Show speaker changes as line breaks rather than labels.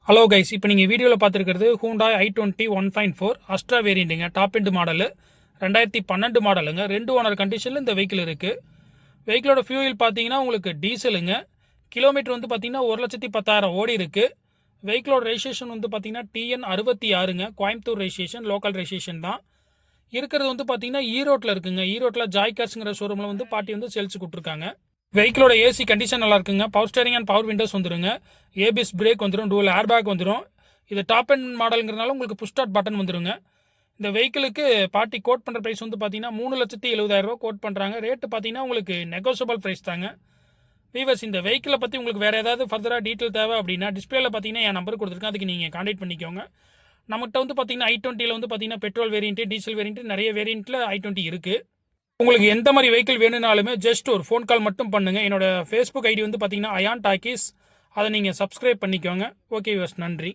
Hello guys, இப்போ நீங்கள் வீடியோவில் பார்த்துருக்கிறது ஹூண்டாய் i20 1.4 அஸ்ட்ரா வேரியண்ட்டுங்க. டாப் எண்ட் மாடலு 2012 மாடலுங்க. 2 ஓனர் கண்டிஷனில் இந்த வெஹிக்கிள் இருக்குது. வெஹிக்கிளோட ஃபியூல் பார்த்தீங்கன்னா உங்களுக்கு டீசலுங்க. கிலோமீட்டர் வந்து பார்த்தீங்கன்னா 1,10,000 ஓடி இருக்குது. வெஹிக்கிளோட ரெஜிஸ்ட்ரேஷன் வந்து பார்த்தீங்கன்னா TN 66ங்க. கோயம்புத்தூர் ரெஜிஸ்ட்ரேஷன், லோக்கல் ரெஜிஸ்ட்ரேஷன் தான். இருக்கிறது வந்து பார்த்தீங்கன்னா ஈரோட்டில் இருக்குங்க. ஈரோட்டில் ஜாய் கார்ஸுங்கிற ஷோரூமில் வந்து பாட்டி வந்து சேல்ஸ் கொடுத்துருக்காங்க. வெஹிக்கிளோட ஏசி கண்டிஷன் நல்லா இருக்குங்க. Power steering and power Windows வந்துருங்க. ஏபிஎஸ் பிரேக் வந்துடும். டூவல் ஏர் பேக் வந்துடும். இது டாப் அண்ட் மாடலுங்கிறனால உங்களுக்கு புஷ் ஸ்டார்ட் பட்டன் வந்துருங்க. இந்த வெஹிக்கிளுக்கு பார்ட்டி கோட் பண்ணுற ப்ரைஸ் வந்து பார்த்தீங்கன்னா 3,70,000 கோட் பண்ணுறாங்க. ரேட்டு பார்த்தீங்கன்னா உங்களுக்கு நெகோசியபிள் ப்ரைஸ் தாங்க. வீவர்ஸ், இந்த வெஹிக்கிளை பற்றி உங்களுக்கு வேறு ஏதாவது ஃபர்தராக டீட்டெயில் தேவை அப்படின்னா டிஸ்பிளேல பார்த்தீங்கன்னா என் நம்பர் கொடுத்துருக்கேன். அதுக்கு நீங்கள் கான்டாக்ட் பண்ணிக்கோங்க. நம்மகிட்ட வந்து பார்த்தீங்கன்னா i20ல் வந்து பார்த்தீங்கன்னா பெட்ரோல் வேரியன்ட்டு, டீசல் வேரியன்ட்டு, நிறைய வேரியண்ட்டில் i20 இருக்குது. உங்களுக்கு எந்த மாதிரி வெஹிக்கிள் வேணும்னாலுமே ஜஸ்ட் ஒரு ஃபோன் கால் மட்டும் பண்ணுங்கள். என்னோட ஃபேஸ்புக் ஐடி வந்து பார்த்தீங்கன்னா அயான் டாக்கீஸ். அதை நீங்கள் சப்ஸ்கிரைப் பண்ணிக்கோங்க. ஓகே வியூவர்ஸ், நன்றி.